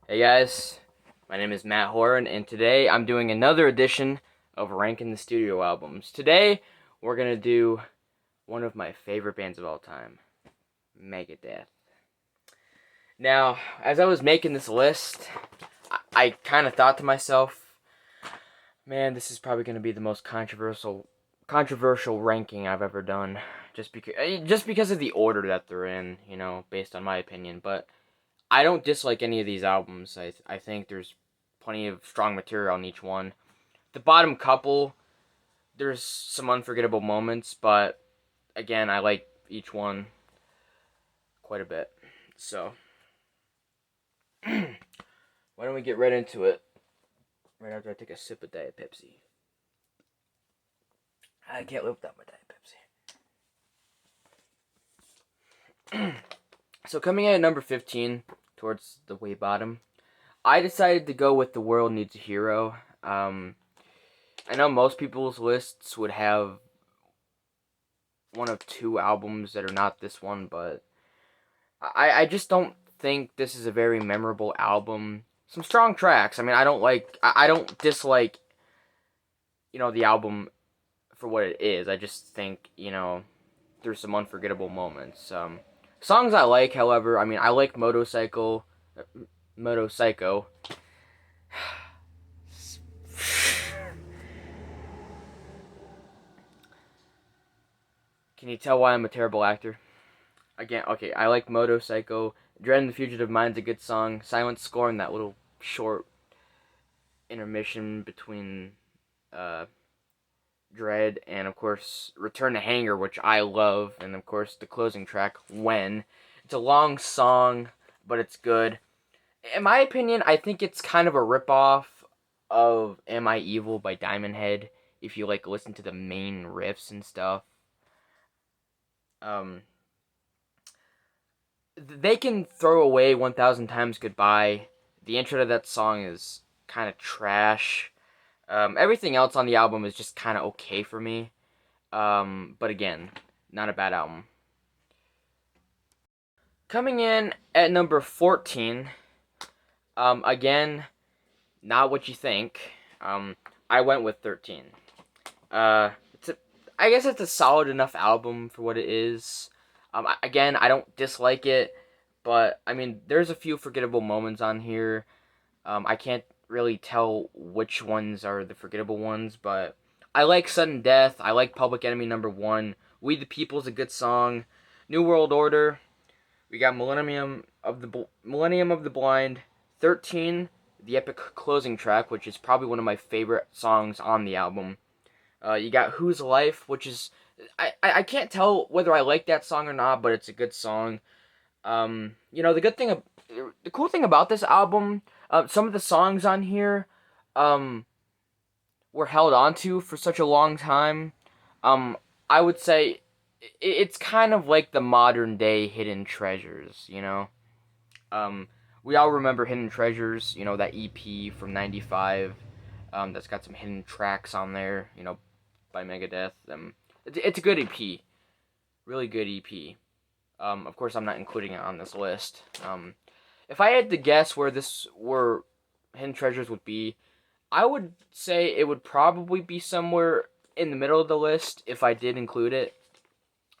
Hey guys, my name is Matt Horan, and today I'm doing another edition of Ranking the Studio Albums. Today, we're gonna do one of my favorite bands of all time, Megadeth. Now, as I was making this list, I kind of thought to myself, man, this is probably gonna be the most controversial ranking I've ever done, just because of the order that they're in, based on my opinion. But I don't dislike any of these albums. I think there's plenty of strong material on each one. The bottom couple, there's some unforgettable moments, but again, I like each one quite a bit. So, why don't we get right into it? Right after I take a sip of Diet Pepsi. I can't live without my Diet Pepsi. So, coming in at number 15, towards the way bottom, I decided to go with The World Needs a Hero. I know most people's lists would have one of two albums that are not this one, but I just don't think this is a very memorable album. Some strong tracks. I mean, I don't dislike, the album for what it is. I just think, there's some unforgettable moments. Songs I like, however, I mean, I like Motorcycle. Can you tell why I'm a terrible actor? Again, okay, I like Motorcycle. Dread and the Fugitive Mind's a good song. Silent Scorn, that little short intermission between uh, Dread and, of course, Return to Hangar, which I love, and, of course, the closing track, When. It's a long song, but it's good. In my opinion, I think it's kind of a ripoff of Am I Evil by Diamond Head, if you, listen to the main riffs and stuff. Um, they can throw away 1,000 Times Goodbye. The intro to that song is kind of trash. Everything else on the album is just kind of okay for me. But again, not a bad album. Coming in at number 14, again, not what you think. I went with 13. It's I guess it's a solid enough album for what it is. Again, I don't dislike it, but I mean, there's a few forgettable moments on here. I can't really tell which ones are the forgettable ones, but I like Sudden Death. I like Public Enemy Number One. We the People's a good song. New World Order. We got Millennium of the Blind. 13, the epic closing track, which is probably one of my favorite songs on the album. You got Whose Life, which is I can't tell whether I like that song or not, but it's a good song. The cool thing about this album, some of the songs on here, um, were held onto for such a long time. Um, I would say it's kind of like the modern day Hidden Treasures. Um, we all remember Hidden Treasures. That EP from '95. That's got some hidden tracks on there. By Megadeth. It's a good EP, really good EP. Of course, I'm not including it on this list. If I had to guess where Hidden Treasures would be, I would say it would probably be somewhere in the middle of the list if I did include it.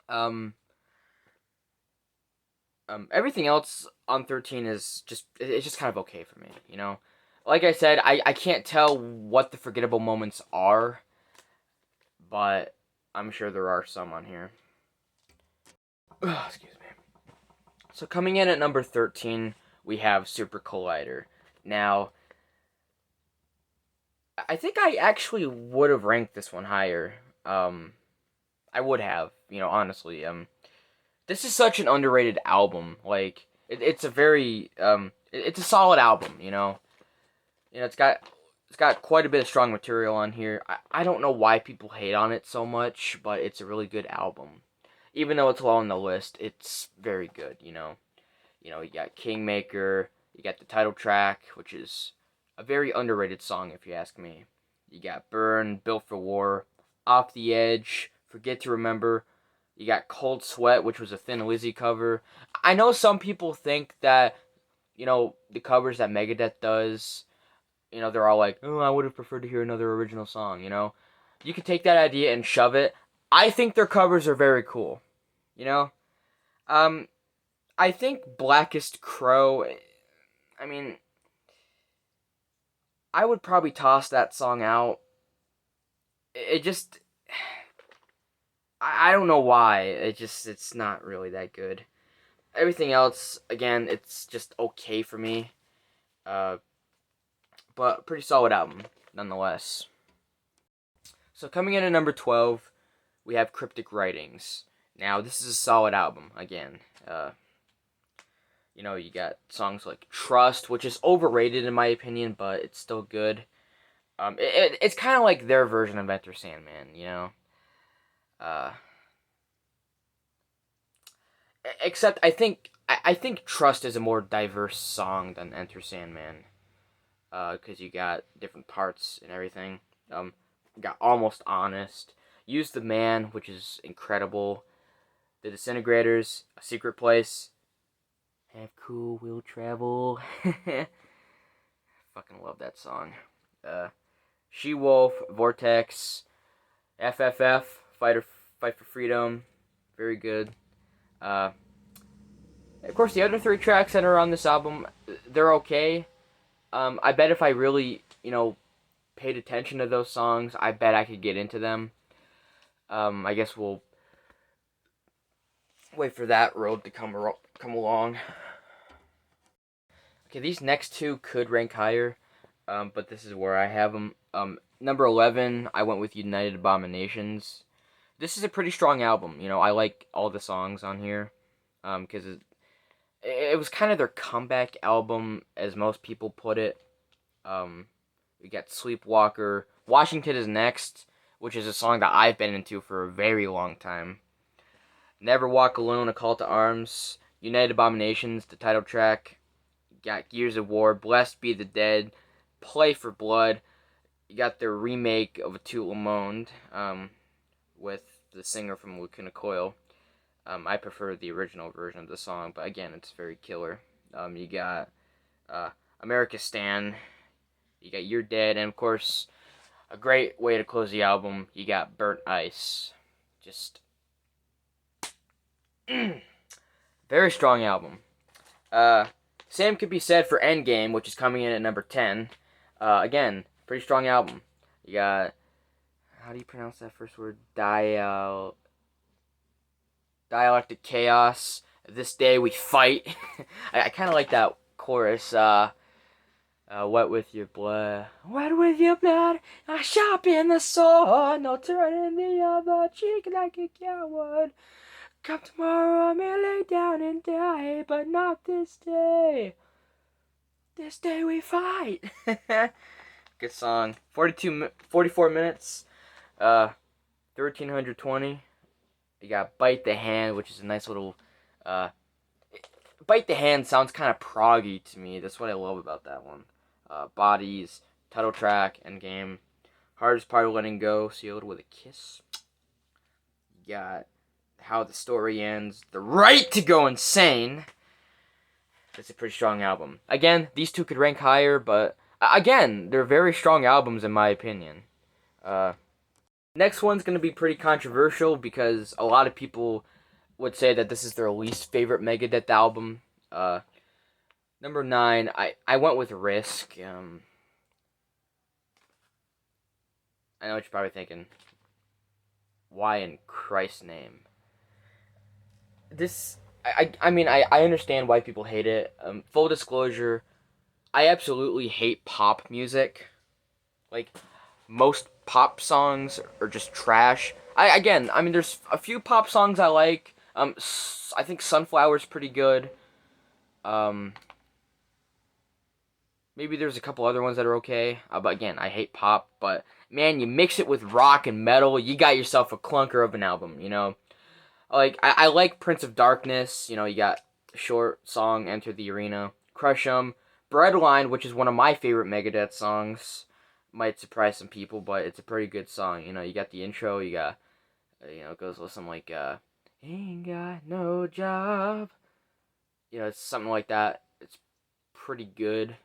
Um, Everything else on 13 is just kind of okay for me. Like I said, I can't tell what the forgettable moments are, but I'm sure there are some on here. Excuse me. So coming in at number 13, we have Super Collider. Now, I think I actually would have ranked this one higher. I would have, honestly. This is such an underrated album. It's a very, it's a solid album. It's got quite a bit of strong material on here. I don't know why people hate on it so much, but it's a really good album. Even though it's low on the list, it's very good. You got Kingmaker. You got the title track, which is a very underrated song, if you ask me. You got Burn, Built for War, Off the Edge, Forget to Remember. You got Cold Sweat, which was a Thin Lizzy cover. I know some people think that the covers that Megadeth does, they're all like, oh, I would have preferred to hear another original song, You could take that idea and shove it. I think their covers are very cool, you know? Um, I think Blackest Crow, I mean, I would probably toss that song out. It just, I don't know why. It's not really that good. Everything else, again, it's just okay for me. Uh, but pretty solid album, nonetheless. So coming in at number 12, we have Cryptic Writings. Now, this is a solid album, again. You got songs like Trust, which is overrated in my opinion, but it's still good. It's kind of like their version of Enter Sandman, Uh, except I think Trust is a more diverse song than Enter Sandman. Because you got different parts and everything. You got Almost Honest. Use the Man, which is incredible. The Disintegrators, A Secret Place. Have Cool Will Travel. Fucking love that song. She Wolf, Vortex, FFF, Fight for Freedom. Very good. Of course, the other 3 tracks that are on this album, they're okay. I bet if I really, paid attention to those songs, I bet I could get into them. I guess we'll wait for that road to come along. Okay, these next 2 could rank higher, but this is where I have them. Number 11, I went with United Abominations. This is a pretty strong album. I like all the songs on here, because it was kind of their comeback album, as most people put it. We got Sleepwalker. Washington is Next, which is a song that I've been into for a very long time. Never Walk Alone, A Call to Arms. United Abominations, the title track. You got Gears of War, Blessed Be the Dead, Play for Blood. You got their remake of A Tout Le Monde, with the singer from Lacuna Coil. I prefer the original version of the song, but again, it's very killer. You got America Stan. You got You're Dead, and of course, a great way to close the album, you got Burnt Ice. Just very strong album. Same could be said for Endgame, which is coming in at number 10. Again, pretty strong album. You got, how do you pronounce that first word? Dialectic Chaos. This Day We Fight. I kind of like that chorus. Wet with your blood. Wet with your blood. I sharpen the sword. No turning the other cheek like a coward. Come tomorrow, I may lay down and die, but not this day. This day we fight. Good song. 44 minutes. 1320. You got Bite the Hand, which is a nice little. Bite the Hand sounds kind of proggy to me. That's what I love about that one. Bodies, title track, Endgame. Hardest Part of Letting Go, Sealed with a Kiss. You got How the Story Ends, The Right to Go Insane. It's a pretty strong album. Again, these 2 could rank higher, but again, they're very strong albums in my opinion. Next one's going to be pretty controversial because a lot of people would say that this is their least favorite Megadeth album. Number 9, I went with Risk. I know what you're probably thinking. Why in Christ's name? This, I mean, I understand why people hate it. Full disclosure, I absolutely hate pop music. Like, most pop songs are just trash. I mean, there's a few pop songs I like. I think Sunflower's pretty good. Maybe there's a couple other ones that are okay. But again, I hate pop. But man, you mix it with rock and metal, you got yourself a clunker of an album. Like I like Prince of Darkness. You got short song Enter the Arena, Crush 'Em, Breadline, which is one of my favorite Megadeth songs. Might surprise some people, but it's a pretty good song. You got the intro. You got it goes with something like ain't got no job. It's something like that. It's pretty good.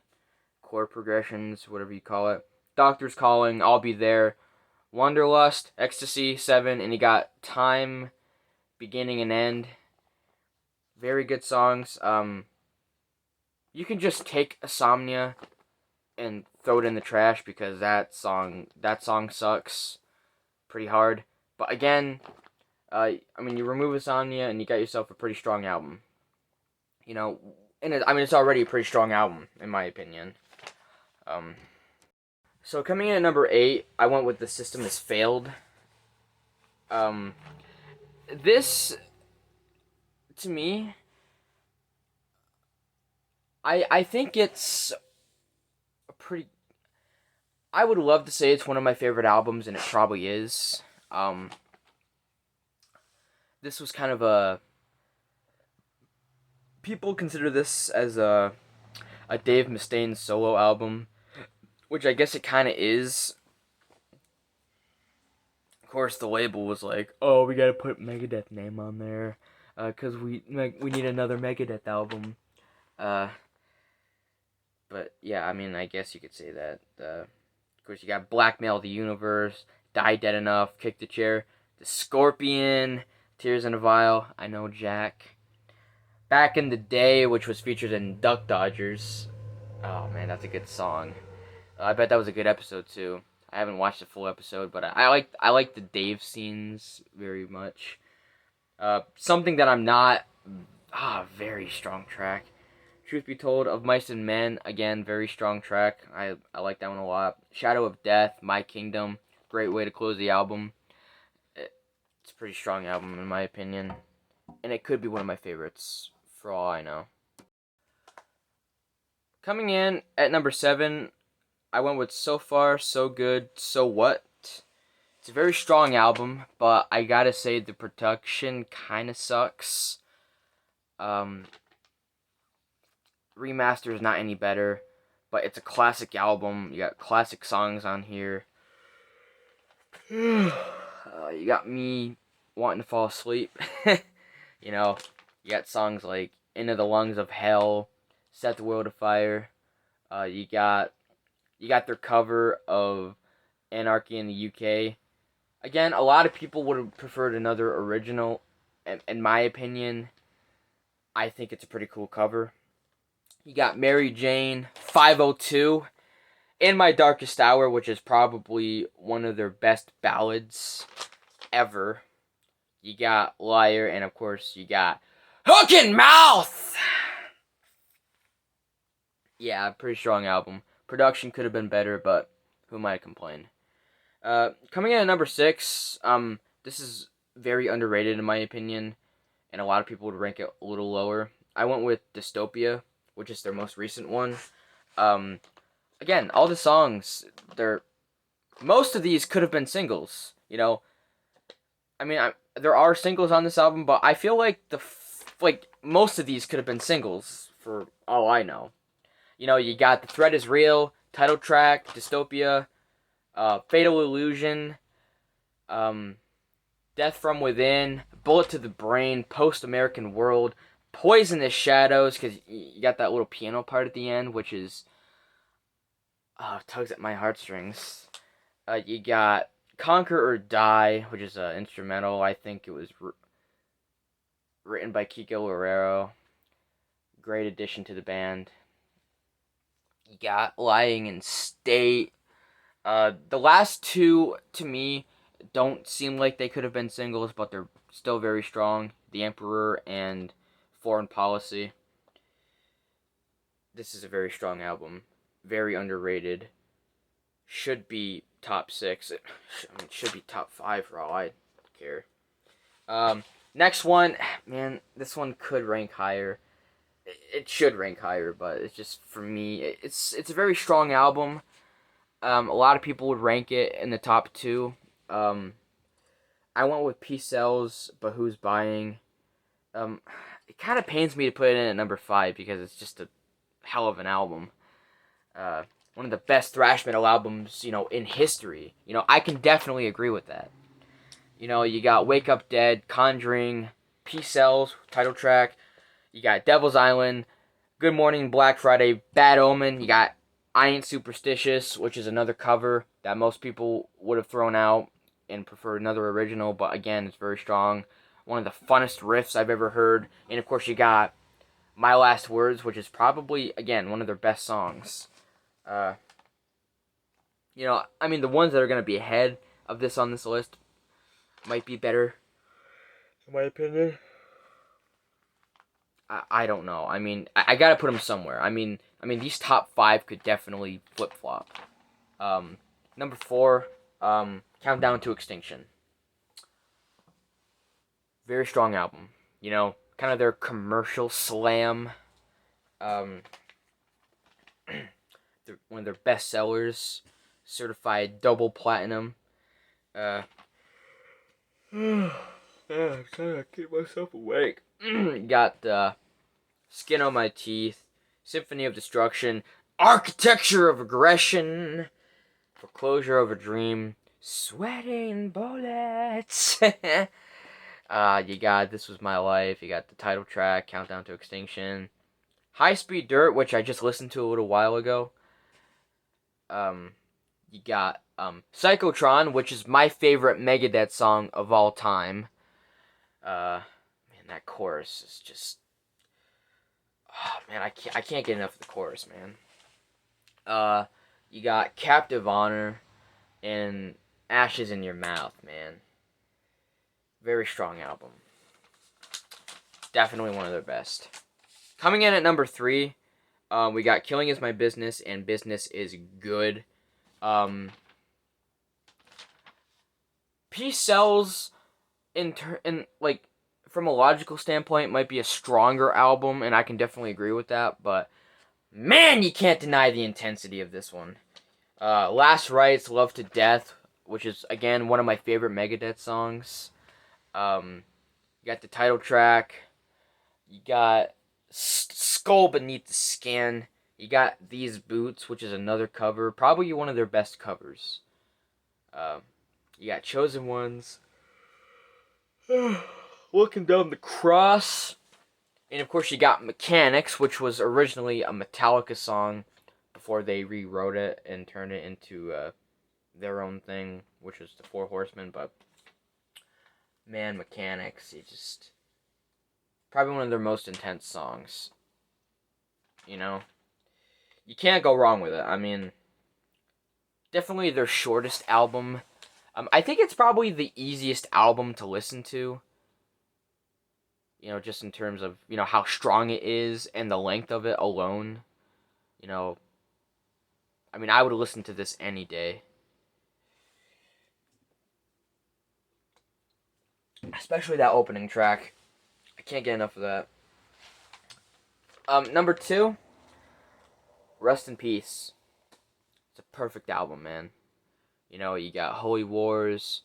Chord progressions, whatever you call it. Doctor's Calling, I'll Be There. Wanderlust, Ecstasy, 7, and you got Time, Beginning and End. Very good songs. You can just take Insomnia and throw it in the trash because that song sucks pretty hard. But again, you remove Insomnia and you got yourself a pretty strong album. And it's already a pretty strong album in my opinion. So coming in at number 8, I went with The System Has Failed. This, to me, I think it's a pretty. I would love to say it's one of my favorite albums, and it probably is. This was kind of a. People consider this as a Dave Mustaine solo album, which I guess it kind of is. Of course, the label was like, "Oh, we gotta put Megadeth name on there, cause we need another Megadeth album." But yeah, I guess you could say that. Of course, you got Blackmail the Universe, Die Dead Enough, Kick the Chair, The Scorpion, Tears in a Vial, I Know Jack. Back in the Day, which was featured in Duck Dodgers. Oh man, that's a good song. I bet that was a good episode too. I haven't watched the full episode, but I like the Dave scenes very much. Something that I'm not. Very strong track. Truth Be Told, Of Mice and Men, again, very strong track. I like that one a lot. Shadow of Death, My Kingdom, great way to close the album. It's a pretty strong album in my opinion, and it could be one of my favorites for all I know. Coming in at number 7, I went with So Far, So Good, So What. It's a very strong album, but I gotta say the production kind of sucks. Remaster is not any better, but it's a classic album. You got classic songs on here. You got me wanting to fall asleep. You got songs like Into the Lungs of Hell, Set the World Afire. You got their cover of Anarchy in the UK. Again, a lot of people would have preferred another original. In my opinion, I think it's a pretty cool cover. You got Mary Jane, 502, In My Darkest Hour, which is probably one of their best ballads ever. You got Liar, and of course you got Hook and Mouth! Yeah, pretty strong album. Production could have been better, but who am I to complain? Coming in at number 6, this is very underrated in my opinion, and a lot of people would rank it a little lower. I went with Dystopia, which is their most recent one. Again, all the songs, most of these could have been singles. There are singles on this album, but I feel like most of these could have been singles for all I know. You got The Threat Is Real, title track, Dystopia, Fatal Illusion, Death From Within, Bullet to the Brain, Post-American World, Poisonous Shadows, because you got that little piano part at the end, which is tugs at my heartstrings. You got Conquer or Die, which is an instrumental. I think it was written by Kiko Loureiro. Great addition to the band. You got Lying in State. The last two, to me, don't seem like they could have been singles, but they're still very strong. The Emperor and Foreign Policy. This is a very strong album. Very underrated. Should be top 6. It should be top 5 for all I care. Next one, man, this one could rank higher. It should rank higher, but it's just, for me, it's a very strong album. A lot of people would rank it in the top 2. I went with Peace Sells, But Who's Buying? It kind of pains me to put it in at number 5 because it's just a hell of an album. One of the best thrash metal albums, in history. I can definitely agree with that. You got Wake Up Dead, Conjuring, Peace Sells, title track. You got Devil's Island, Good Morning, Black Friday, Bad Omen. You got I Ain't Superstitious, which is another cover that most people would have thrown out and prefer another original, but again, it's very strong. One of the funnest riffs I've ever heard. And of course, you got My Last Words, which is probably, again, one of their best songs. I mean, the ones that are going to be ahead of this on this list might be better, in my opinion. I don't know. I mean, I gotta put them somewhere. I mean, these top 5 could definitely flip flop. Number 4, Countdown to Extinction. Very strong album. Kind of their commercial slam. One of their best sellers, certified double platinum. I'm trying to keep myself awake. Got Skin on My Teeth, Symphony of Destruction, Architecture of Aggression, Foreclosure of a Dream, Sweating Bullets. You got This Was My Life. You got the title track, Countdown to Extinction, High Speed Dirt, which I just listened to a little while ago. You got Psychotron, which is my favorite Megadeth song of all time. Man, that chorus is just... Oh, man, I can't get enough of the chorus, man. You got Captive Honor and Ashes in Your Mouth, man. Very strong album. Definitely one of their best. Coming in at number 3, we got Killing Is My Business and Business Is Good. Peace Sells from a logical standpoint might be a stronger album, and I can definitely agree with that, but man, you can't deny the intensity of this one. Last Rites, Love to Death, which is, again, one of my favorite Megadeth songs. You got the title track. You got Skull Beneath the Skin. You got These Boots, which is another cover. Probably one of their best covers. You got Chosen Ones. Looking Down the Cross. And of course you got Mechanics, which was originally a Metallica song before they rewrote it and turned it into their own thing, which was the Four Horsemen. But man, Mechanics, probably one of their most intense songs. You can't go wrong with it. I mean, definitely their shortest album. I think it's probably the easiest album to listen to. Just in terms of, how strong it is and the length of it alone. I mean, I would listen to this any day. Especially that opening track. I can't get enough of that. Number 2, Rest in Peace. It's a perfect album, man. You got Holy Wars,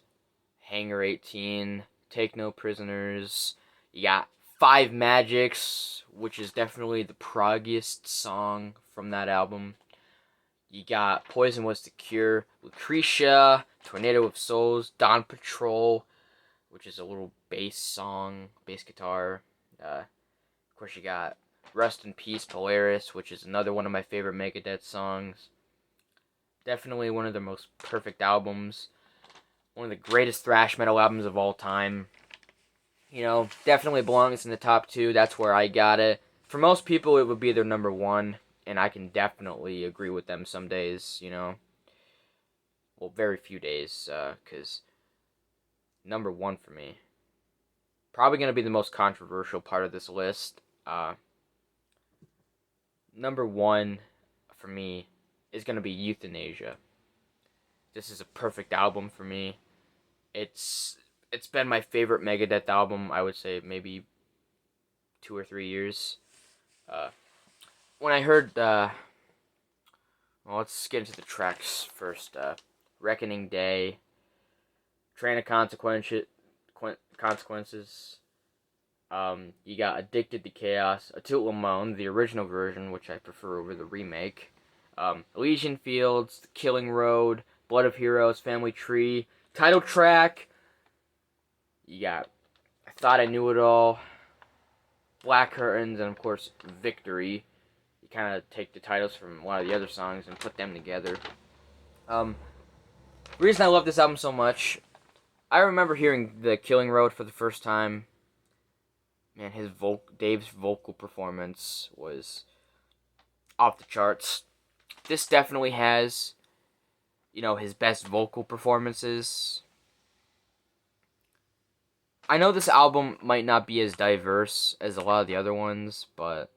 Hangar 18, Take No Prisoners. You got Five Magics, which is definitely the proggiest song from that album. You got Poison Was the Cure, Lucretia, Tornado of Souls, Dawn Patrol, which is a little bass song, bass guitar. Of course, you got Rest in Peace, Polaris, which is another one of my favorite Megadeth songs. Definitely one of their most perfect albums. One of the greatest thrash metal albums of all time. Definitely belongs in the top 2. That's where I got it. For most people, it would be their number 1. And I can definitely agree with them some days, Well, very few days, because number 1 for me. Probably going to be the most controversial part of this list. Number 1 for me is going to be Euthanasia. This is a perfect album for me. It's been my favorite Megadeth album, I would say maybe 2 or 3 years. When I heard, well, let's get into the tracks first. Reckoning Day, Train of Consequences. You got Addicted to Chaos, Atout Le Monde, the original version, which I prefer over the remake. Elysian Fields, The Killing Road, Blood of Heroes, Family Tree, title track. You got I Thought I Knew It All, Black Curtains, and of course Victory. kind of take the titles from one of the other songs and put them together. The reason I love this album so much, I remember hearing The Killing Road for the first time. Man, Dave's vocal performance was off the charts. This definitely has, his best vocal performances. I know this album might not be as diverse as a lot of the other ones, but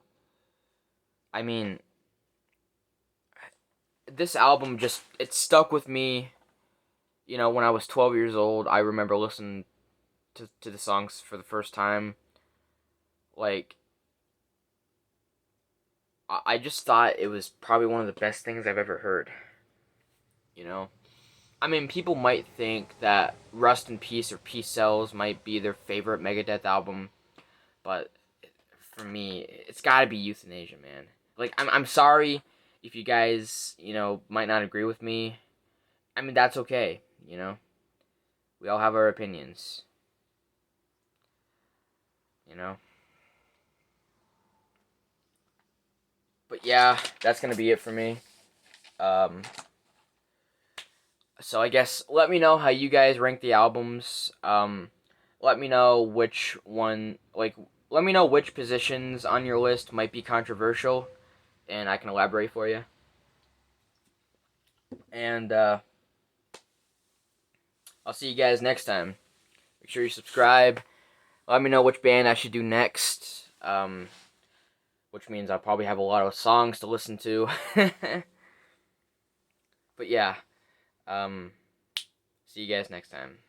I mean, this album it stuck with me. When I was 12 years old, I remember listening to the songs for the first time. Like, I just thought it was probably one of the best things I've ever heard. I mean, people might think that Rust in Peace or Peace Cells might be their favorite Megadeth album, but for me, it's gotta be Euthanasia, man. Like, I'm sorry if you guys, might not agree with me. I mean, that's okay, We all have our opinions, But yeah, that's gonna be it for me. So I guess let me know how you guys rank the albums. Let me know which let me know which positions on your list might be controversial, and I can elaborate for you. And I'll see you guys next time. Make sure you subscribe. Let me know which band I should do next. Which means I'll probably have a lot of songs to listen to. But yeah. See you guys next time.